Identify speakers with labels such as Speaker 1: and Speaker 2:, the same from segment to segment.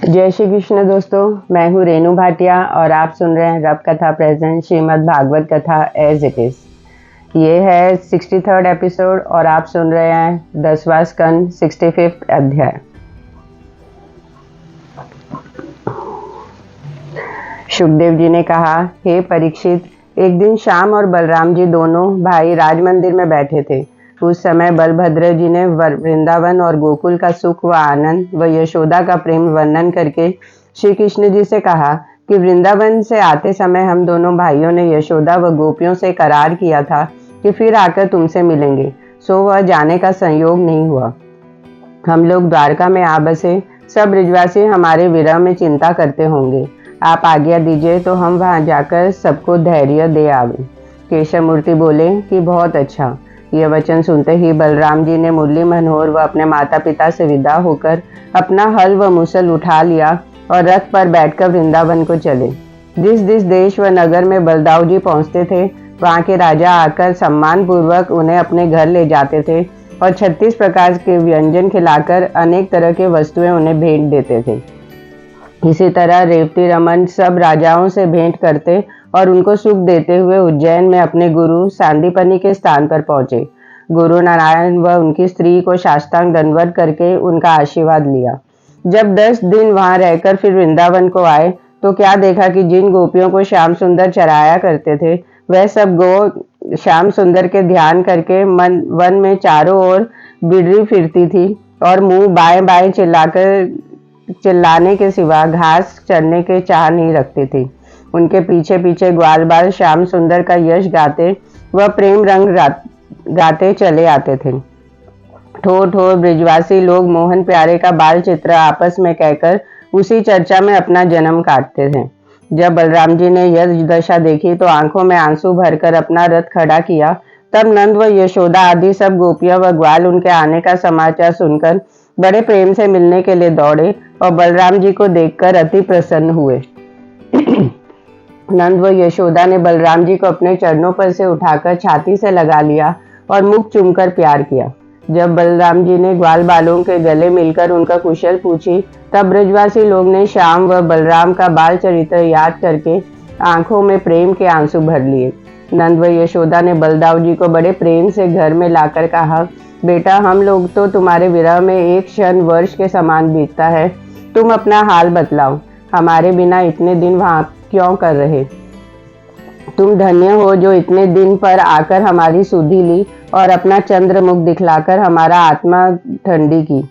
Speaker 1: जय श्री कृष्ण दोस्तों, मैं हूँ रेणु भाटिया और आप सुन रहे हैं रब कथा प्रेजेंट श्रीमद् भागवत कथा एज इट इज। ये है 63rd एपिसोड और आप सुन रहे हैं 10वां स्कंद 65th अध्याय। शुकदेव जी ने कहा, हे परीक्षित, एक दिन श्याम और बलराम जी दोनों भाई राजमंदिर में बैठे थे। उस समय बलभद्र जी ने वृंदावन और गोकुल का सुख व आनंद व यशोदा का प्रेम वर्णन करके श्री कृष्ण जी से कहा कि वृंदावन से आते समय हम दोनों भाइयों ने यशोदा व गोपियों से करार किया था कि फिर आकर तुमसे मिलेंगे, सो वह जाने का संयोग नहीं हुआ। हम लोग द्वारका में आ बसे, सब ब्रजवासी हमारे विरह में चिंता करते होंगे। आप आज्ञा दीजिए तो हम वहां जाकर सबको धैर्य दे आवे। केशव मूर्ति बोले कि बहुत अच्छा। यह वचन सुनते ही बलराम जी ने मुरली मनोहर व अपने माता पिता से विदा होकर अपना हल व मुसल उठा लिया और रथ पर बैठकर वृंदावन को चले। जिस जिस देश व नगर में बलदाऊ जी पहुंचते थे, वहां के राजा आकर सम्मान पूर्वक उन्हें अपने घर ले जाते थे और 36 प्रकार के व्यंजन खिलाकर अनेक तरह के वस्तुएं उन्हें भेंट देते थे। इसी तरह रेवती रमन सब राजाओं से भेंट करते और उनको सुख देते हुए उज्जैन में अपने गुरु सांदीपनि के स्थान पर पहुंचे। गुरु नारायण व उनकी स्त्री को साष्टांग दंडवत करके उनका आशीर्वाद लिया। जब 10 दिन वहां रहकर फिर वृंदावन को आए तो क्या देखा कि जिन गोपियों को श्याम सुंदर चराया करते थे, वह सब गो श्याम सुंदर के ध्यान करके वन में चारों ओर बिडरी फिरती थी और मुंह बाएं बाएं चिल्लाने के सिवा घास चरने के चाह नहीं रखती थी। उनके पीछे पीछे ग्वाल बाल श्याम सुंदर का यश गाते व प्रेम रंग गाते चले आते थे। ठोर ठोर ब्रिजवासी लोग मोहन प्यारे का बाल चित्र आपस में कहकर उसी चर्चा में अपना जन्म काटते थे। जब बलराम जी ने यह दशा देखी तो आंखों में आंसू भरकर अपना रथ खड़ा किया। तब नंद व यशोदा आदि सब गोपियां व ग्वाल उनके आने का समाचार सुनकर बड़े प्रेम से मिलने के लिए दौड़े और बलराम जी को देखकर अति प्रसन्न हुए। नंद व यशोदा ने बलराम जी को अपने चरणों पर से उठाकर छाती से लगा लिया और मुख चूमकर प्यार किया। जब बलराम जी ने ग्वाल बालों के गले मिलकर उनका कुशल पूछी, तब ब्रजवासी लोग ने श्याम व बलराम का बाल चरित्र याद करके आंखों में प्रेम के आंसू भर लिए। नंद व यशोदा ने बलदाऊ जी को बड़े प्रेम से घर में लाकर कहा, बेटा, हम लोग तो तुम्हारे विरह में एक क्षण वर्ष के समान बीतता है। तुम अपना हाल बतलाओ, हमारे बिना इतने दिन वहां क्यों कर रहे? तुम धन्य हो जो इतने दिन पर आकर हमारी सुधि ली और अपना चंद्रमुख दिखलाकर हमारा आत्मा ठंडी की।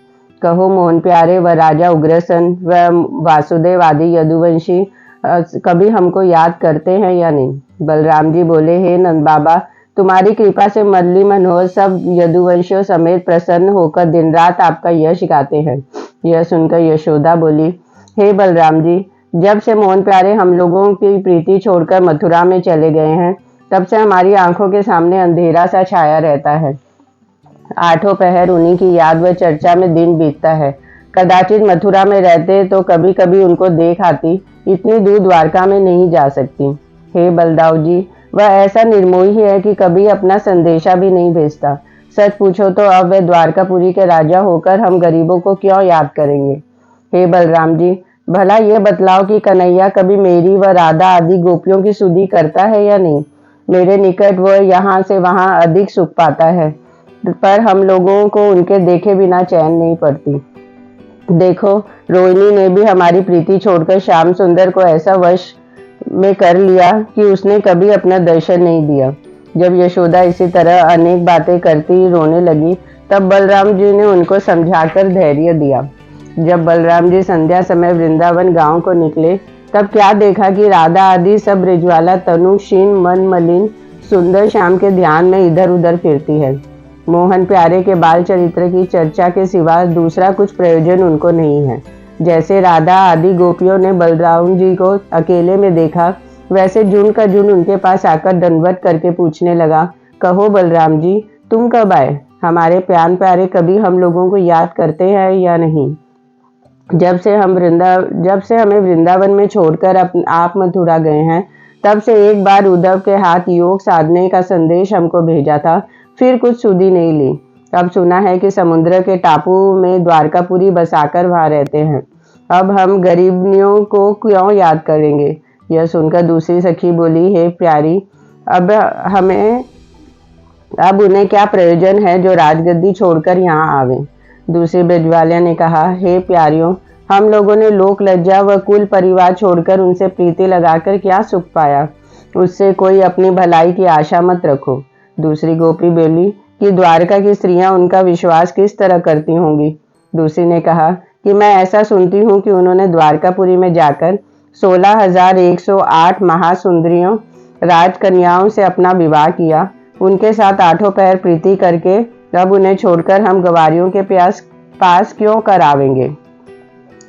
Speaker 1: कहो मोहन प्यारे व राजा उग्रसेन व वासुदेव आदि यदुवंशी कभी हमको याद करते हैं या नहीं? बलराम जी बोले, हे नंद बाबा, तुम्हारी कृपा से मुरली मनोहर सब यदुवंशियों समेत प्रसन्न होकर दिन रात आपका यश गाते हैं। यह सुनकर यशोदा बोली, हे बलराम जी, जब से मोहन प्यारे हम लोगों की प्रीति छोड़कर मथुरा में चले गए हैं, तब से हमारी आंखों के सामने अंधेरा सा छाया रहता है। आठों पहर उन्हीं की याद व चर्चा में दिन बीतता है। कदाचित मथुरा में रहते तो कभी कभी उनको देख आती, इतनी दूर द्वारका में नहीं जा सकती। हे बलदाऊ जी, वह ऐसा निर्मोही है कि कभी अपना संदेशा भी नहीं भेजता। सच पूछो तो अब वह द्वारकापुरी के राजा होकर हम गरीबों को क्यों याद करेंगे? हे बलराम जी, भला यह बतलाओ कि कन्हैया कभी मेरी व राधा आदि गोपियों की सुधि करता है या नहीं? मेरे निकट वह यहाँ से वहां अधिक सुख पाता है, पर हम लोगों को उनके देखे बिना चैन नहीं पड़ती। देखो, रोहिणी ने भी हमारी प्रीति छोड़कर श्याम सुंदर को ऐसा वश में कर लिया कि उसने कभी अपना दर्शन नहीं दिया। जब यशोदा इसी तरह अनेक बातें करती रोने लगी, तब बलराम जी ने उनको समझाकर धैर्य दिया। जब बलराम जी संध्या समय वृंदावन गांव को निकले, तब क्या देखा कि राधा आदि सब ब्रजवाला तनु क्षीण मन मलिन सुंदर श्याम के ध्यान में इधर उधर फिरती है। मोहन प्यारे के बाल चरित्र की चर्चा के सिवा दूसरा कुछ प्रयोजन उनको नहीं है। जैसे राधा आदि गोपियों ने बलराम जी को अकेले में देखा, वैसे जुन का जुन उनके पास आकर दंडवत करके पूछने लगा, कहो बलराम जी, तुम कब आए? हमारे प्यारे कभी हम लोगों को याद करते हैं या नहीं? जब से हमें वृंदावन में छोड़कर आप मथुरा गए हैं, तब से एक बार उद्धव के हाथ योग साधने का संदेश हमको भेजा था, फिर कुछ सुधि नहीं ली। अब सुना है कि समुद्र के टापू में द्वारकापुरी बसाकर वहां रहते हैं। अब हम गरीबनियों को क्यों याद करेंगे। यह सुनकर दूसरी सखी बोली, हे प्यारी, अब हमें अब उन्हें क्या प्रयोजन है जो राजगद्दी छोड़कर यहाँ आवे। दूसरी ब्रजवालिया ने कहा, हे प्यारियों, हम लोगों ने लोक लज्जा व कुल परिवार छोड़कर उनसे प्रीति लगाकर क्या सुख पाया। उससे कोई अपनी भलाई की आशा मत रखो। दूसरी गोपी बोली कि द्वारका की स्त्रियां उनका विश्वास किस तरह करती होंगी। दूसरी ने कहा कि मैं ऐसा सुनती हूँ कि उन्होंने द्वारकापुरी में जाकर 16,108 महासुंदरियों राजकन्याओं से अपना विवाह किया, उनके साथ आठों पहर प्रीति करके अब उन्हें छोड़कर हम गवारियों के पास क्यों कर आवेंगे।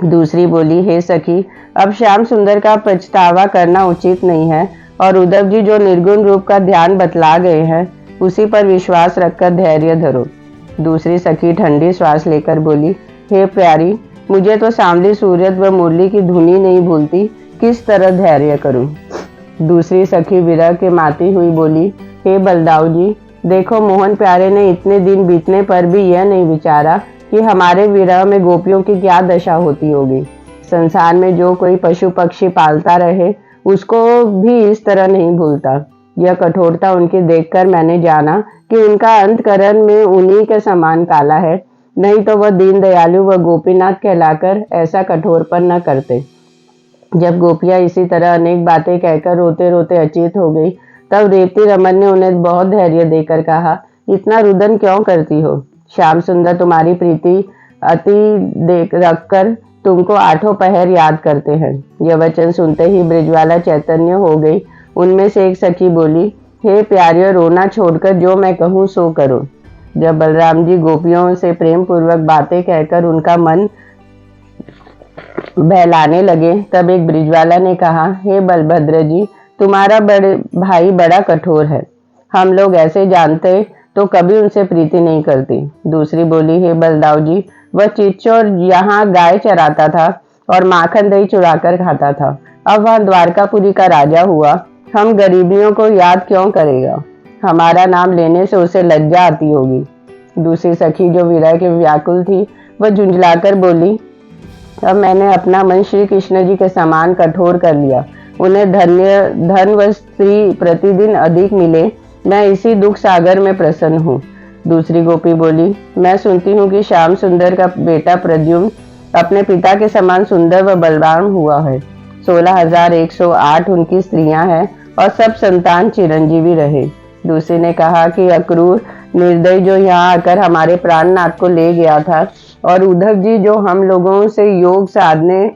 Speaker 1: दूसरी बोली, हे सखी, अब श्याम सुंदर का पछतावा करना उचित नहीं है और उद्धव जी जो निर्गुण रूप का ध्यान बतला गए हैं उसी पर विश्वास रखकर धैर्य धरो। दूसरी सखी ठंडी श्वास लेकर बोली, हे प्यारी, मुझे तो सांवली सूरत व मुरली की धुनी नहीं भूलती, किस तरह धैर्य करूं। दूसरी सखी विरह के माती हुई बोली, हे बलदाऊ जी, देखो मोहन प्यारे ने इतने दिन बीतने पर भी यह नहीं विचारा कि हमारे विरह में गोपियों की क्या दशा होती होगी। संसार में जो कोई पशु पक्षी पालता रहे उसको भी इस तरह नहीं भूलता। यह कठोरता उनकी देखकर मैंने जाना कि उनका अंतकरण में उन्हीं के समान काला है, नहीं तो वह दीन दयालु व गोपीनाथ कहलाकर ऐसा कठोरपन न करते। जब गोपियां इसी तरह अनेक बातें कहकर रोते रोते अचेत हो गई, तब रेवती रमन ने उन्हें बहुत धैर्य देकर कहा, इतना रुदन क्यों करती हो। श्याम सुंदर तुम्हारी प्रीति अति देख रखकर तुमको आठों पहर याद करते हैं। यह वचन सुनते ही ब्रिजवाला चैतन्य हो गई। उनमें से एक सखी बोली, हे प्यारियों, रोना छोड़कर जो मैं कहूँ सो करो। जब बलराम जी गोपियों से प्रेम पूर्वक बातें कहकर उनका मन बहलाने लगे, तब एक ब्रिजवाला ने कहा, हे बलभद्र जी, तुम्हारा बड़े भाई बड़ा कठोर है। हम लोग ऐसे जानते तो कभी उनसे प्रीति नहीं करती। दूसरी बोली, हे बलदाऊ जी, वह चिच्चोर यहाँ गाय चराता था और माखन दही चुराकर खाता था। अब वह द्वारकापुरी का राजा हुआ, हम गरीबियों को याद क्यों करेगा। हमारा नाम लेने से उसे लज्जा आती होगी। दूसरी सखी जो विरह के व्याकुल थी, वह झुंझलाकर बोली, अब मैंने अपना मन श्री कृष्ण जी के समान कठोर कर लिया। उन्हें धन व स्त्री प्रतिदिन अधिक मिले, मैं इसी दुख सागर में प्रसन्न हूँ। दूसरी गोपी बोली, मैं सुनती हूँ कि श्याम सुंदर का बेटा प्रद्युम्न अपने पिता के समान सुंदर व बलवान हुआ है। 16,108 उनकी स्त्रियां हैं और सब संतान चिरंजीवी रहे। दूसरी ने कहा कि अक्रूर निर्दय जो यहाँ आकर हमारे प्राणनाथ को ले गया था और उद्धव जी जो हम लोगों से योग साधने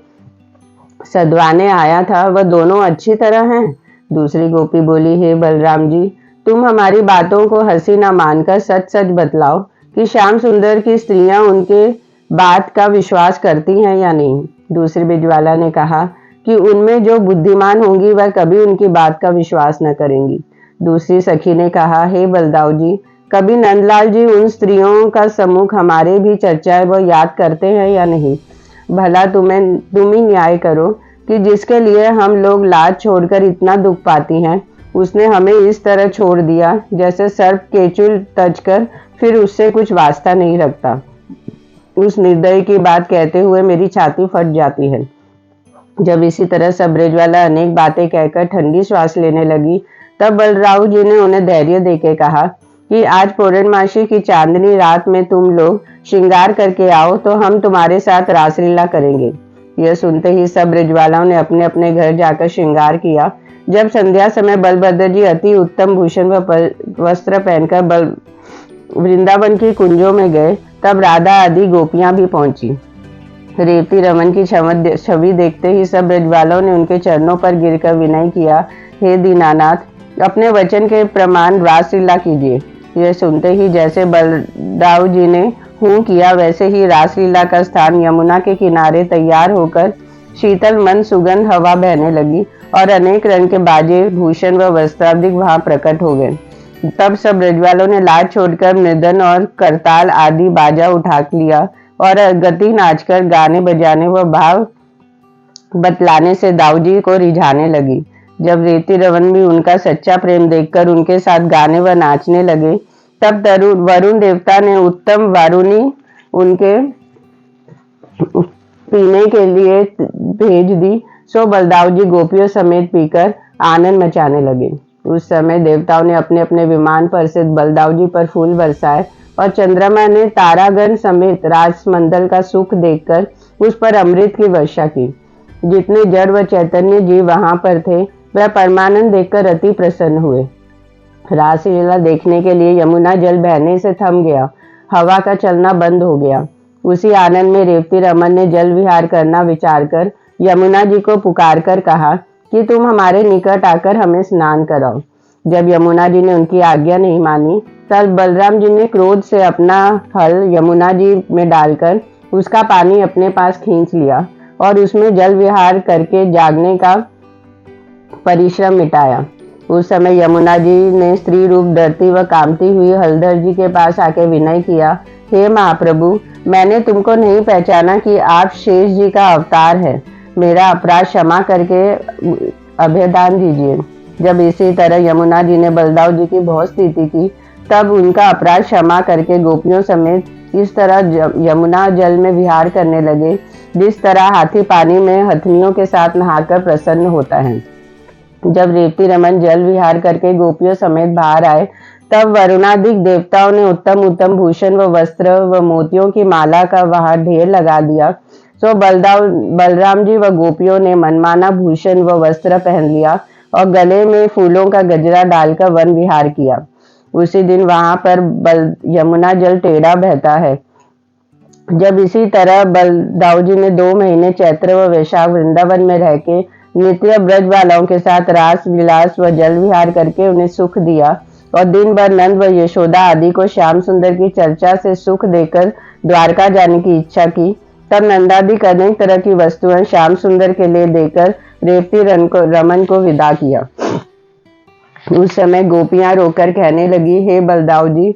Speaker 1: सदवाने आया था, वह दोनों अच्छी तरह हैं। दूसरी गोपी बोली, हे बलराम जी, तुम हमारी बातों को हंसी न मानकर सच सच बतलाओ कि श्याम सुंदर की स्त्रियां उनके बात का विश्वास करती हैं या नहीं। दूसरी ब्रिजवाला ने कहा कि उनमें जो बुद्धिमान होंगी वह कभी उनकी बात का विश्वास न करेंगी। दूसरी सखी ने कहा, हे बलदाऊ जी, कभी नंदलाल जी उन स्त्रियों का सम्मुख हमारे भी चर्चाएं वह याद करते हैं या नहीं। भला तुम ही न्याय करो कि जिसके लिए हम लोग लाज छोड़कर इतना दुख पाती हैं, उसने हमें इस तरह छोड़ दिया जैसे सर्प केचुल तजकर फिर उससे कुछ वास्ता नहीं रखता। उस निर्दयी की बात कहते हुए मेरी छाती फट जाती है। जब इसी तरह सब ब्रिजवाला अनेक बातें कहकर ठंडी श्वास लेने लगी, तब बलराऊ जी ने उन्हें धैर्य देके कहा कि आज पूर्णमासी की चांदनी रात में तुम लोग श्रृंगार करके आओ तो हम तुम्हारे साथ रासलीला करेंगे। यह सुनते ही सब ब्रिजवालाओं ने अपने अपने घर जाकर श्रृंगार किया। जब संध्या समय बलभद्र जी अति उत्तम भूषण व वस्त्र पहनकर वृंदावन की कुंजों में गए, तब राधा आदि गोपियां भी पहुंची। रेवती रमन की छवि देखते ही सब ब्रजवालों ने उनके चरणों पर गिरकर विनय किया, हे दीनानाथ, अपने वचन के प्रमाण रासलीला कीजिए। यह सुनते ही जैसे बलदाऊ जी ने हूँ किया, वैसे ही रासलीला का स्थान यमुना के किनारे तैयार होकर शीतल मन सुगंध हवा बहने लगी और अनेक रंग के बाजे, भूषण व वस्त्राधिक वहां प्रकट हो गए। तब सब ब्रजवालों ने लाज छोड़कर मृदन और करताल आदि बाजा उठा लिया और गति नाचकर गाने बजाने व भाव बतलाने से दाऊजी को रिझाने लगी। जब रेवती रमन भी उनका सच्चा प्रेम देखकर उनके साथ गाने व नाचने लगे, तब वरुण देवता ने उत्तम वारुणी पीने के लिए भेज दी, सो बलदाऊ जी गोपियों समेत पीकर आनंद मचाने लगे। उस समय देवताओं ने अपने अपने विमान पर से बलदाऊ जी पर फूल बरसाए और चंद्रमा ने तारागण समेत राजमंडल का सुख देखकर उस पर अमृत की वर्षा की। जितने जड़ व चैतन्य जीव वहां पर थे वह परमानंद देखकर अति प्रसन्न हुए। रासलीला देखने के लिए यमुना जल बहने से थम गया, हवा का चलना बंद हो गया। उसी आनंद में रेवती रमन ने जल विहार करना विचार कर यमुना जी को पुकार कर कहा कि तुम हमारे निकट आकर हमें स्नान कराओ। जब यमुना जी ने उनकी आज्ञा नहीं मानी तब बलराम जी ने क्रोध से अपना हल यमुना जी में डालकर उसका पानी अपने पास खींच लिया और उसमें जल विहार करके जागने का परिश्रम मिटाया। उस समय यमुना जी ने स्त्री रूप डरती व कामती हुई हलधर जी के पास आके विनय किया, हे महाप्रभु, मैंने तुमको नहीं पहचाना कि आप शेष जी का अवतार है। मेरा अपराध क्षमा करके अभयदान दीजिए। जब इसी तरह यमुना जी ने बलदाऊ जी की बहुत स्तुति की तब उनका अपराध क्षमा करके गोपियों समेत इस तरह यमुना जल में विहार करने लगे जिस तरह हाथी पानी में हथनियों के साथ नहाकर प्रसन्न होता है। जब रेवती रमन जल विहार करके गोपियों समेत बाहर आए तब वरुणादिक देवताओं ने उत्तम उत्तम भूषण व वस्त्र व मोतियों की माला का वहां ढेर लगा दिया। सो बलराम जी व गोपियों ने मनमाना भूषण व वस्त्र पहन लिया और गले में फूलों का गजरा डालकर वन विहार किया। उसी दिन वहां पर यमुना जल टेढ़ा बहता है। जब इसी तरह बलदाऊ जी ने 2 महीने चैत्र व वैशाख वृंदावन में रह के नित्य ब्रज वालों के साथ रास विलास व जल विहार करके उन्हें सुख दिया और दिन भर नंद व यशोदा आदि को श्याम सुंदर की चर्चा से सुख देकर द्वारका जाने की इच्छा की, तब नंदादिक अनेक तरह की वस्तुएं श्याम सुंदर के लिए देकर रेवती रमन को विदा किया। उस समय गोपियां रोकर कहने लगी, हे बलदाऊ जी,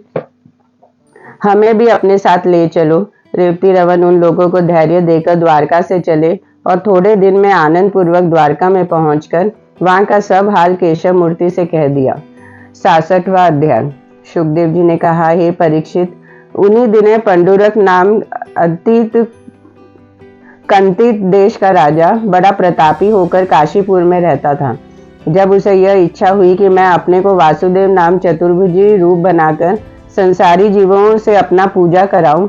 Speaker 1: हमें भी अपने साथ ले चलो। रेवती रमन उन लोगों को धैर्य देकर द्वारका से चले और थोड़े दिन में आनंद पूर्वक द्वारका में पहुंचकर वहां का सब हाल केशव मूर्ति से कह दिया। 66वां अध्याय। सुखदेव जी ने कहा, हे परीक्षित, उन्हीं दिने पंडुरक नाम कंतित देश का राजा बड़ा प्रतापी होकर काशीपुर में रहता था। जब उसे यह इच्छा हुई कि मैं अपने को वासुदेव नाम चतुर्भुजी रूप बनाकर संसारी जीवों से अपना पूजा कराऊं,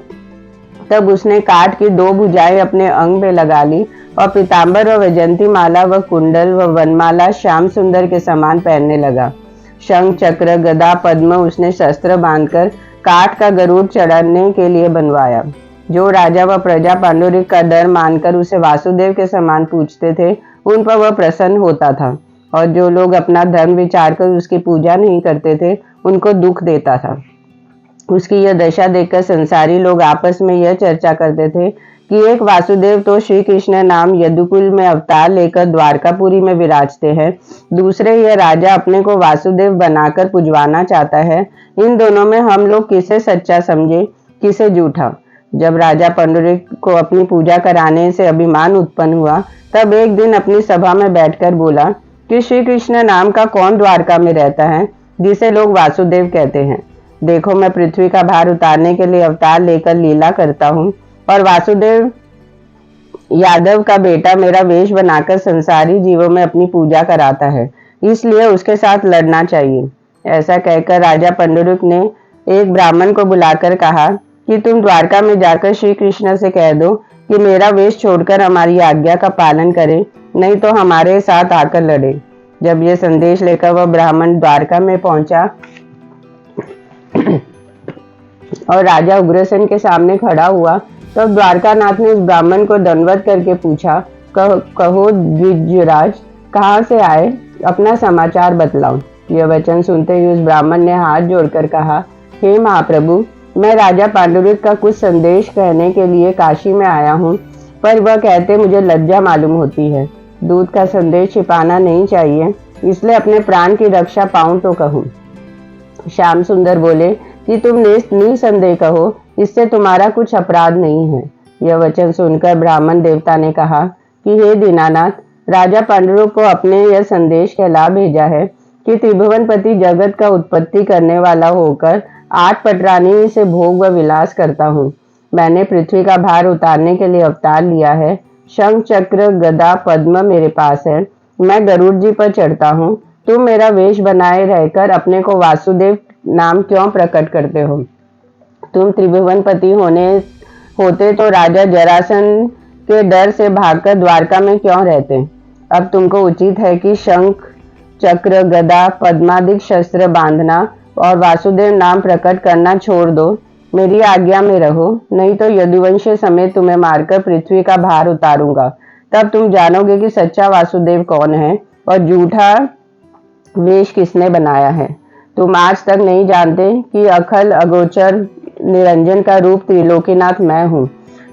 Speaker 1: तब उसने काठ की 2 भुजाएं अपने अंग में लगा ली और पीताम्बर व वैजंती माला व कुंडल व वनमाला श्याम सुंदर के समान पहनने लगा। शंख चक्र गदा पद्म उसने शस्त्र बांधकर काठ का गरुड़ चढ़ाने के लिए बनवाया। जो राजा व प्रजा पांडुरिक का डर मानकर उसे वासुदेव के समान पूछते थे उन पर वह प्रसन्न होता था और जो लोग अपना धर्म विचार कर उसकी पूजा नहीं करते थे उनको दुख देता था। उसकी यह दशा देखकर संसारी लोग आपस में यह चर्चा करते थे कि एक वासुदेव तो श्री कृष्ण नाम यदुकुल में अवतार लेकर द्वारकापुरी में विराजते हैं, दूसरे यह राजा अपने को वासुदेव बनाकर पुजवाना चाहता है। इन दोनों में हम लोग किसे सच्चा समझे, किसे झूठा। जब राजा पंडुरिक को अपनी पूजा कराने से अभिमान उत्पन्न हुआ तब एक दिन अपनी सभा में बैठकर बोला कि श्री कृष्ण नाम का कौन द्वारका में रहता है जिसे लोग वासुदेव कहते हैं। देखो, मैं पृथ्वी का भार उतारने के लिए अवतार लेकर लीला करता हूँ और वासुदेव यादव का बेटा मेरा वेश बनाकर संसारी जीवों में अपनी पूजा कराता है, इसलिए उसके साथ लड़ना चाहिए। ऐसा कहकर राजा पंडुरिक ने एक ब्राह्मण को बुलाकर कहा कि तुम द्वारका में जाकर श्री कृष्ण से कह दो कि मेरा वेश छोड़कर हमारी आज्ञा का पालन करे, नहीं तो हमारे साथ आकर लड़े। जब यह संदेश लेकर वह ब्राह्मण द्वारका में पहुंचा और राजा उग्रसेन के सामने खड़ा हुआ तब द्वारकानाथ ने उस ब्राह्मण को दंडवत करके पूछा, कहो द्विजराज, कहाँ से आए, अपना समाचार बतलाओ। यह वचन सुनते ही उस ब्राह्मण ने हाथ जोड़कर कहा, हे महाप्रभु, मैं राजा पांडुरिक का कुछ संदेश कहने के लिए काशी में आया हूँ, पर वह कहते मुझे लज्जा मालूम होती है। दूध का संदेश छिपाना नहीं चाहिए, इसलिए अपने प्राण की रक्षा पाऊं तो कहूँ। श्याम सुंदर बोले कि तुम निसंदेह कहो, इससे तुम्हारा कुछ अपराध नहीं है। यह वचन सुनकर ब्राह्मण देवता ने कहा कि हे दीनानाथ, राजा पांडुरक को अपने यह संदेश कहला भेजा है कि त्रिभुवनपति जगत का उत्पत्ति करने वाला होकर 8 पटरानी से भोग व विलास करता हूँ। मैंने पृथ्वी का भार उतारने के लिए अवतार लिया है। शंख चक्र गदा पद्म मेरे पास है। मैं गरुड़ जी पर चढ़ता हूँ। तुम मेरा वेश बनाए रहकर अपने को वासुदेव नाम क्यों प्रकट करते हो? तुम त्रिभुवनपति होते तो राजा जरासंध के डर से भागकर द्वारका में क्यों रहते? अब तुमको उचित है कि शंख चक्र गदा पद्मादिक शस्त्र बांधना और वासुदेव नाम प्रकट करना छोड़ दो। मेरी आज्ञा में रहो, नहीं तो यदुवंश समेत तुम्हें मारकर पृथ्वी का भार उतारूंगा। तब तुम जानोगे कि सच्चा वासुदेव कौन है और झूठा वेश किसने बनाया है। तुम आज तक नहीं जानते कि अखल अगोचर निरंजन का रूप त्रिलोकीनाथ मैं हूँ।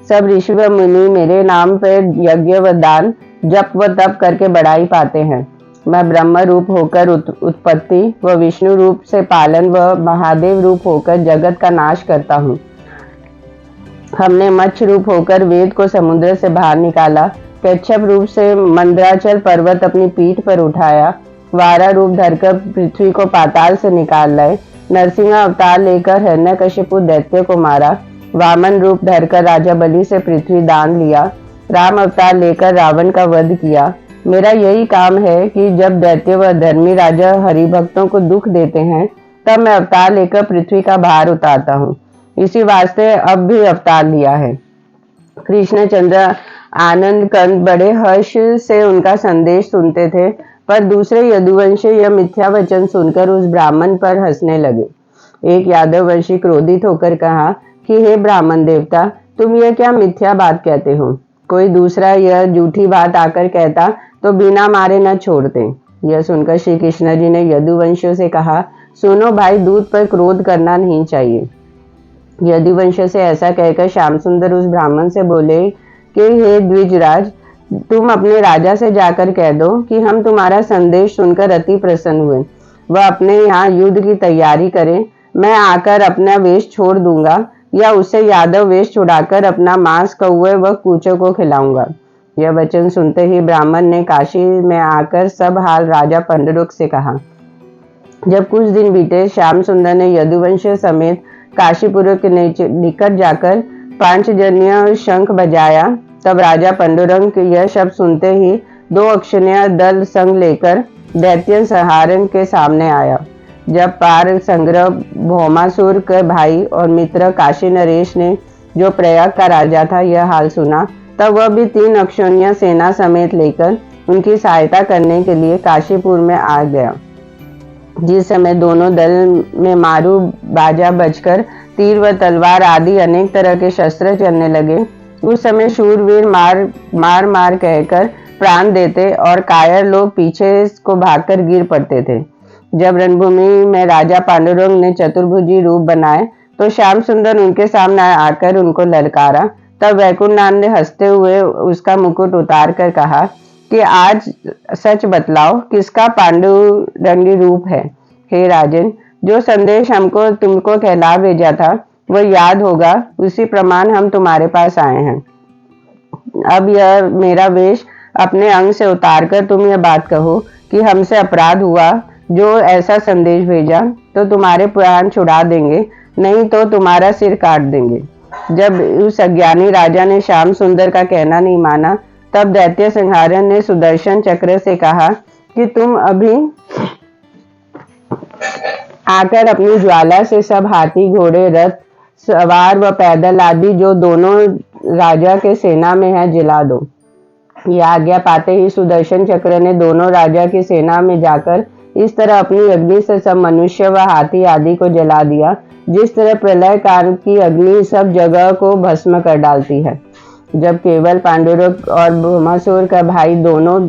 Speaker 1: सब ऋषि व मुनि मेरे नाम पर यज्ञ व दान जप व तप करके बढ़ाई पाते हैं। मैं ब्रह्म रूप होकर उत्पत्ति व विष्णु रूप से पालन व महादेव रूप होकर जगत का नाश करता हूँ। हमने मत्स्य रूप होकर वेद को समुद्र से बाहर निकाला, कच्छप रूप से मंदराचल पर्वत अपनी पीठ पर उठाया, वारा रूप धरकर पृथ्वी को पाताल से निकाल लाए, नरसिंह अवतार लेकर हिरण्यकशिपु दैत्य को मारा, वामन रूप धरकर राजा बलि से पृथ्वी दान लिया, राम अवतार लेकर रावण का वध किया। मेरा यही काम है कि जब दैत्य व धर्मी राजा हरिभक्तों को दुख देते हैं तब मैं अवतार लेकर पृथ्वी का भार उतारता हूँ। इसी वास्ते अब भी अवतार लिया है। कृष्णचंद्र आनंद कंद बड़े हर्ष से उनका संदेश सुनते थे, पर दूसरे यदुवंशी यह मिथ्या वचन सुनकर उस ब्राह्मण पर हंसने लगे। एक यादववंशी क्रोधित होकर कहा कि हे ब्राह्मण देवता, तुम यह क्या मिथ्या बात कहते हो? कोई दूसरा यह झूठी बात आकर कहता तो बिना मारे न छोड़ते। यह सुनकर श्री कृष्ण जी ने यदुवंशियों से कहा, सुनो भाई, दूध पर क्रोध करना नहीं चाहिए। यदुवंश से ऐसा कहकर श्याम सुंदर उस ब्राह्मण से बोले कि हे द्विजराज, तुम अपने राजा से जाकर कह दो कि हम तुम्हारा संदेश सुनकर अति प्रसन्न हुए। वह अपने यहाँ युद्ध की तैयारी करे। मैं आकर अपना वेश छोड़ दूंगा या उसे यादव वेश छुड़ाकर अपना मांस कौवे व कूचों को खिलाऊंगा। यह वचन सुनते ही ब्राह्मण ने काशी में आकर सब हाल राजा पंडरुक से कहा। जब कुछ दिन बीते, श्याम सुंदर ने यदुवंश समेत काशीपुर के निकट जाकर पांचजन्य शंख बजाया। तब राजा पंडुरंग यह शब्द सुनते ही 2 अक्षनीय दल संग लेकर दैत्य संहारण के सामने आया। जब पार संग्रह भौमासुर के भाई और मित्र काशी नरेश ने, जो प्रयाग का राजा था, यह हाल सुना, तब वह भी 3 अक्षौहिणी सेना समेत लेकर उनकी सहायता करने के लिए काशीपुर में आ गया। जिस समय दोनों दल में मारू बाजा बजकर तीर व तलवार आदि अनेक तरह के शस्त्र चलने लगे, उस समय शूरवीर मार कहकर प्राण देते और कायर लोग पीछे को भागकर गिर पड़ते थे। जब रणभूमि में राजा पांडुरंग ने चतुर्भुजी रूप बनाए तो श्याम सुंदर उनके सामने आकर उनको ललकारा। तब वैकुंठनाथ ने हंसते हुए उसका मुकुट उतार कर कहा कि आज सच बतलाओ, किसका पांडुरंगी रूप है? हे राजन, जो संदेश हमको तुमको कहला भेजा था वह याद होगा, उसी प्रमाण हम तुम्हारे पास आए हैं। अब यह मेरा वेश अपने अंग से उतारकर तुम यह बात कहो कि हमसे अपराध हुआ, जो ऐसा संदेश भेजा, तो तुम्हारे प्राण छुड़ा देंगे, नहीं तो तुम्हारा सिर काट देंगे। जब उस अज्ञानी राजा ने श्याम सुंदर का कहना नहीं माना, तब दैत्य संहारन ने सुदर्शन चक्र से कहा कि तुम अभी आकर अपनी ज्वाला से सब हाथी घोड़े रथ सवार व पैदल आदि जो दोनों राजा के सेना में है जला दो। यह आज्ञा पाते ही सुदर्शन चक्र ने दोनों राजा की सेना में जाकर इस तरह अपनी अग्नि से सब मनुष्य व हाथी आदि को जला दिया, जिस तरह प्रलय काल की अग्नि सब जगह को भस्म कर डालती है। जब केवल पांडुरंग और भौमासुर का भाई दोनों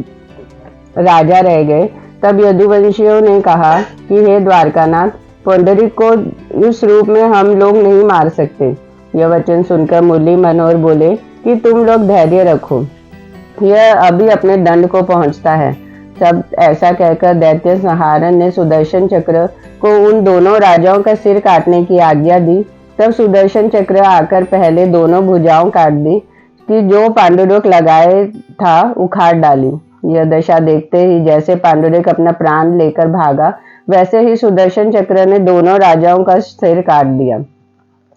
Speaker 1: राजा रह गए, तब यदुवंशियों ने कहा कि हे द्वारकानाथ, पुंडरीक को इस रूप में हम लोग नहीं मार सकते। यह वचन सुनकर मुरली मनोहर बोले कि तुम लोग धैर्य रखो, यह अभी अपने दंड को पहुंचता है। तब ऐसा कहकर दैत्य संहारन ने सुदर्शन चक्र को उन दोनों राजाओं का सिर काटने की आज्ञा दी। तब सुदर्शन चक्र आकर पहले दोनों भुजाओं काट दी कि जो पांडुरंग लगाए था उखाड़ डाली। यह दशा देखते ही जैसे पांडुरंग अपना प्राण लेकर भागा, वैसे ही सुदर्शन चक्र ने दोनों राजाओं का सिर काट दिया।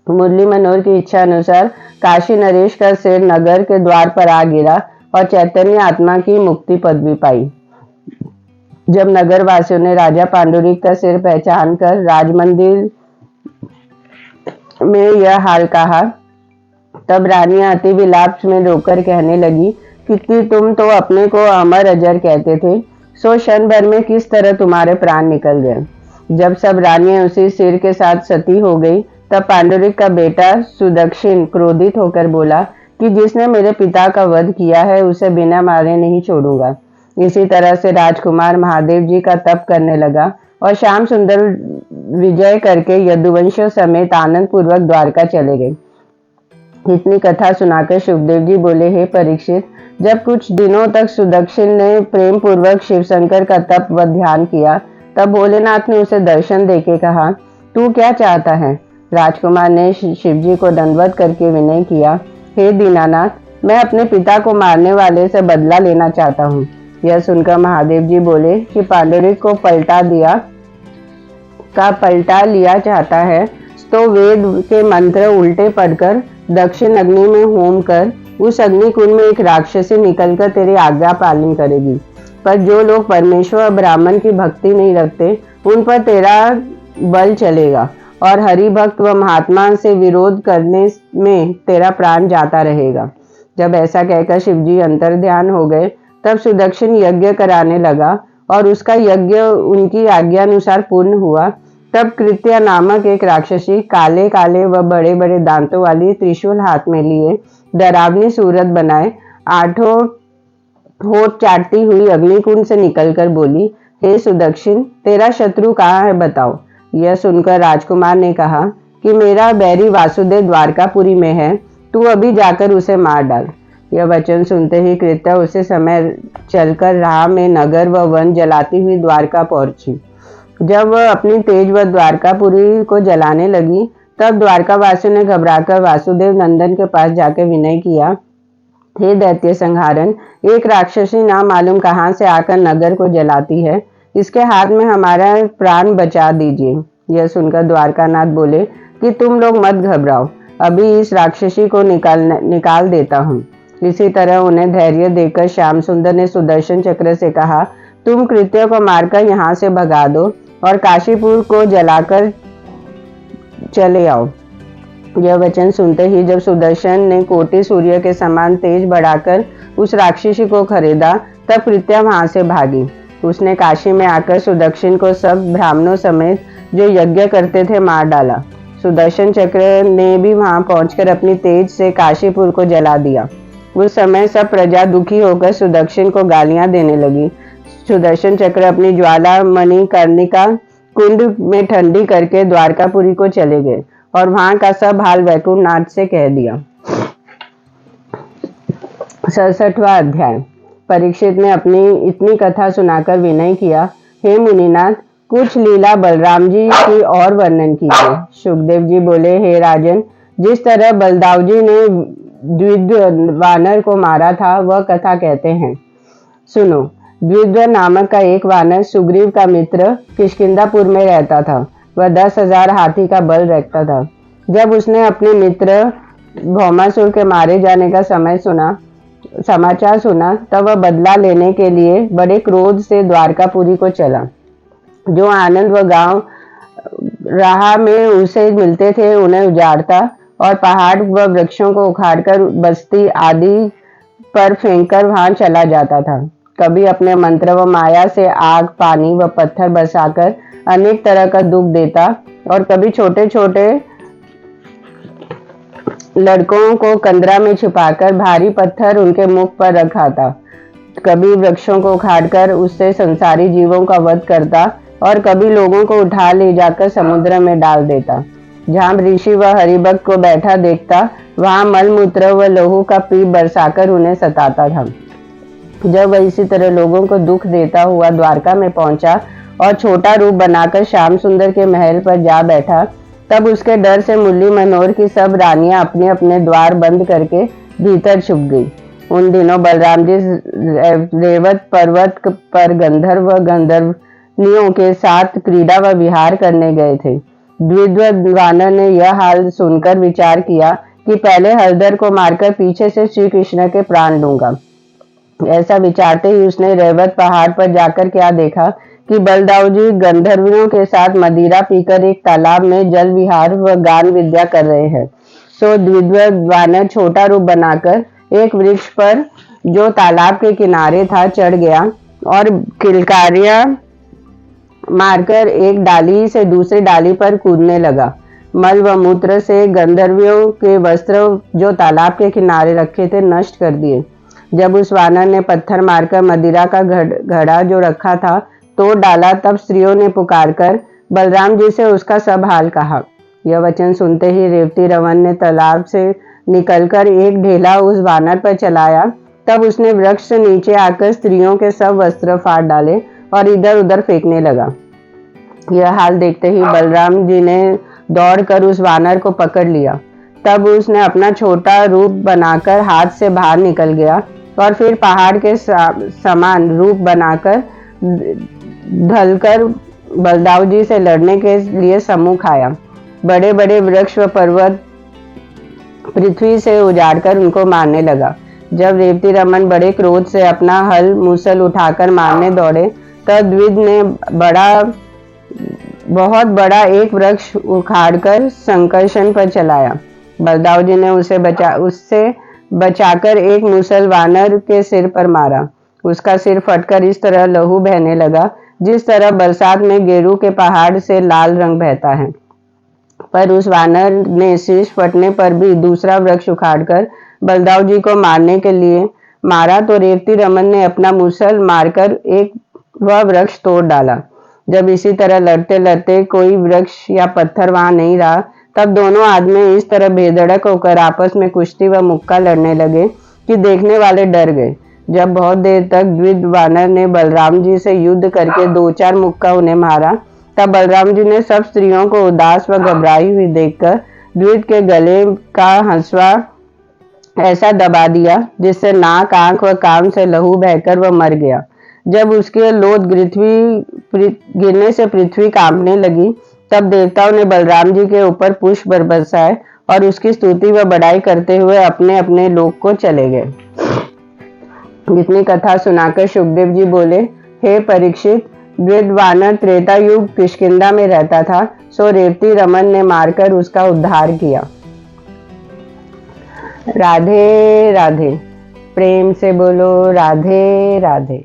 Speaker 1: मुरली मनोहर की इच्छा अनुसार काशी नरेश का सिर नगर के द्वार पर आ गिरा और चैतन्य आत्मा की मुक्ति पदवी पाई। जब नगर वासियों ने राजा पांडुरिक का सिर पहचानकर राजमंदिर में यह हाल कहा, तब रानियां अति विलाप में रोकर कहने लगी कि तुम तो अपने को अमर अजर कहते थे, सो क्षण भर में किस तरह तुम्हारे प्राण निकल गए। जब सब रानियां उसी सिर के साथ सती हो गई, तब पांडुरिक का बेटा सुदक्षिण क्रोधित होकर बोला कि जिसने मेरे पिता का वध किया है उसे बिना मारे नहीं छोड़ूंगा। इसी तरह से राजकुमार महादेव जी का तप करने लगा और श्याम सुंदर विजय करके यदुवंशियों समेत आनंद पूर्वक द्वारका चले गए। इतनी कथा सुनाकर शुकदेव जी बोले, हे परीक्षित, जब कुछ दिनों तक सुदक्षिण ने प्रेम पूर्वक शिव शंकर का तप व ध्यान किया, तब भोलेनाथ ने उसे दर्शन देके कहा, तू क्या चाहता है। राजकुमार ने शिव जी को दंडवत करके विनय किया, हे दीनानाथ, मैं अपने पिता को मारने वाले से बदला लेना चाहता हूँ। यह सुनकर महादेव जी बोले कि पांडुरिक को पलटा लिया चाहता है तो वेद के मंत्र उल्टे पढ़कर दक्षिण अग्नि में होम कर उस अग्निकुंड में एक राक्षसी निकलकर तेरी आज्ञा पालन करेगी। पर जो लोग परमेश्वर और ब्राह्मण की भक्ति नहीं रखते उन पर तेरा बल चलेगा और हरि भक्त व महात्मा से विरोध करने में तेरा प्राण जाता रहेगा। जब ऐसा कहकर शिवजी अंतर ध्यान हो गए, तब सुदक्षिण यज्ञ कराने लगा और उसका यज्ञ उनकी आज्ञानुसार पूर्ण हुआ। तब कृत्या नामक एक राक्षसी काले काले व बड़े बड़े दांतों वाली त्रिशूल हाथ में लिए डरावनी सूरत बनाए आठों होठ चाटती हुई अग्निकुंड से निकलकर बोली, हे सुदक्षिण, तेरा शत्रु कहाँ है, बताओ। यह सुनकर राजकुमार ने कहा कि मेरा बैरी वासुदेव द्वारकापुरी में है, तू अभी जाकर उसे मार डाल। यह वचन सुनते ही कृत्या उसी समय चलकर राह में नगर व वन जलाती हुई द्वारका पहुंची। जब वह अपनी तेज व द्वारकापुरी को जलाने लगी, तब द्वारकावासियों ने घबराकर वासुदेव नंदन के पास जाकर विनय किया, हे दैत्य संहारन, एक राक्षसी ना मालूम कहाँ से आकर नगर को जलाती है, इसके हाथ में हमारा प्राण बचा दीजिए। यह सुनकर द्वारकानाथ बोले कि तुम लोग मत घबराओ, अभी इस राक्षसी को निकाल देता हूँ। इसी तरह उन्हें धैर्य देकर श्याम सुंदर ने सुदर्शन चक्र से कहा, तुम कृत्य को मारकर यहाँ से भगा दो और काशीपुर को जलाकर चले आओ। यह वचन सुनते ही जब सुदर्शन ने कोटि सूर्य के समान तेज बढ़ाकर उस राक्षसी को खरीदा, तब कृत्या वहां से भागी। उसने काशी में आकर सुदक्षिण को सब ब्राह्मणों समेत जो यज्ञ करते थे मार डाला। सुदर्शन चक्र ने भी वहां पहुंचकर अपनी तेज से काशीपुर को जला दिया। उस समय सब प्रजा दुखी होकर सुदक्षिण को गालियां देने लगी। सुदर्शन चक्र अपनी ज्वाला मणिकर्णिका कुंड में ठंडी करके द्वारकापुरी को चले गए और वहां का सब हाल वैकुंठनाथ से कह दिया। 67वां अध्याय। परीक्षित ने अपनी इतनी कथा सुनाकर विनय किया, हे मुनिनाथ, कुछ लीला बलराम जी की और वर्णन कीजिए। शुकदेव जी बोले, हे राजन, जिस तरह बलदाव जी ने द्विद्व वानर को मारा था वह कथा कहते हैं, सुनो। द्विद्व नामक का एक वानर सुग्रीव का मित्र किष्किंधापुर में रहता था। वह 10,000 हाथी का बल रखता था। जब उसने अपने मित्र भौमासुर के मारे जाने का समाचार सुना, तब वह बदला लेने के लिए बड़े क्रोध से द्वारकापुरी को चला। जो आनंद व गांव राह में उसे मिलते थे उन्हें उजाड़ता और पहाड़ व वृक्षों को उखाड़कर बस्ती आदि पर फेंककर वहां चला जाता था। कभी अपने मंत्र व माया से आग, पानी व पत्थर बरसाकर अनेक तरह का दुख देता और कभी छोटे छोटे लड़कों को कंदरा में छिपाकर भारी पत्थर उनके मुख पर रखाता। कभी वृक्षों को उखाड़कर उससे संसारी जीवों का वध करता और कभी लोगों को उठा ले जाकर समुद्र में डाल देता। जहाँ ऋषि व हरिभक्त को बैठा देखता, वहां मलमूत्र व लहू का पीप बरसाकर उन्हें सताता था। जब वह इसी तरह लोगों को दुख देता हुआ द्वारका में पहुंचा और छोटा रूप बनाकर श्याम सुंदर के महल पर जा बैठा, तब उसके डर से मुरली मनोहर की सब रानियां अपने अपने द्वार बंद करके भीतर छुप गई। उन दिनों बलराम जी रेवत पर्वत पर गंधर्व व गंधर्वनियों के साथ क्रीड़ा व विहार करने गए थे। द्विध्वज वानर ने यह हाल सुनकर विचार किया कि पहले हलधर को मारकर पीछे से श्री कृष्ण के प्राण लूंगा। ऐसा विचारते ही उसने रेवत पहाड़ पर जाकर क्या देखा कि बलदाऊ जी गंधर्वियों के साथ मदिरा पीकर एक तालाब में जल विहार व गान विद्या कर रहे हैं। सो द्विध्वज वानर छोटा रूप बनाकर एक वृक्ष पर जो तालाब के किनारे था चढ़ गया और किलकारियां मारकर एक डाली से दूसरी डाली पर कूदने लगा। मल व मूत्र से गंधर्वियों के वस्त्र जो तालाब के किनारे रखे थे नष्ट कर दिए। जब उस वानर ने पत्थर मारकर मदिरा का घड़ा जो रखा था तोड़ डाला, तब स्त्रियों ने पुकारकर बलराम जी से उसका सब हाल कहा। यह वचन सुनते ही रेवती रमन ने तालाब से निकलकर एक ढेला उस वानर पर चलाया। तब उसने वृक्ष से नीचे आकर स्त्रियों के सब वस्त्र फाड़ डाले और इधर उधर फेंकने लगा। यह हाल देखते ही बलराम जी ने दौड़कर उस वानर को पकड़ लिया। तब उसने अपना छोटा रूप बनाकर हाथ से बाहर निकल गया और फिर पहाड़ के समान रूप बनाकर ढलकर बलदाऊ जी से लड़ने के लिए सम्मुख आया। बड़े बड़े वृक्ष व पर्वत पृथ्वी से उजाड़कर उनको मारने लगा। जब रेवती रमन बड़े क्रोध से अपना हल मूसल उठाकर मारने दौड़े, तब द्विज ने बहुत बड़ा एक वृक्ष उखाड़कर संकर्षण पर चलाया। बलदाऊ जी ने उससे बचाकर एक मूसल वानर के सिर पर मारा। उसका सिर फटकर इस तरह लहू बहने लगा जिस तरह बरसात में गेरू के पहाड़ से लाल रंग बहता है। पर उस वानर ने शीश फटने पर भी दूसरा वृक्ष उखाड़कर बलदाऊ जी को मारने के लिए मारा, तो रेवती रमन ने अपना मूसल मारकर एक वह वृक्ष तोड़ डाला। जब इसी तरह लड़ते लड़ते कोई वृक्ष या पत्थर वहां नहीं रहा, तब दोनों आदमी इस तरह बेधड़क होकर आपस में कुश्ती व मुक्का लड़ने लगे कि देखने वाले डर गए। जब बहुत देर तक द्विज वानर ने बलराम जी से युद्ध करके 2-4 मुक्का उन्हें मारा, तब बलराम जी ने सब स्त्रियों को उदास व घबराई हुई देखकर द्विज के गले का हंसुआ ऐसा दबा दिया जिससे नाक, आंख व कान से लहू बहकर वह मर गया। जब उसके लोथ गिरने से पृथ्वी कांपने लगी, तब देवताओं ने बलराम जी के ऊपर पुष्प बरसाए और उसकी स्तुति व बड़ाई करते हुए अपने अपने लोक को चले गए। इतनी कथा सुनाकर शुकदेव जी बोले, हे परीक्षित, द्विज वानर त्रेता युग किष्किंधा में रहता था, सो रेवती रमन ने मारकर उसका उद्धार किया। राधे राधे। प्रेम से बोलो राधे राधे।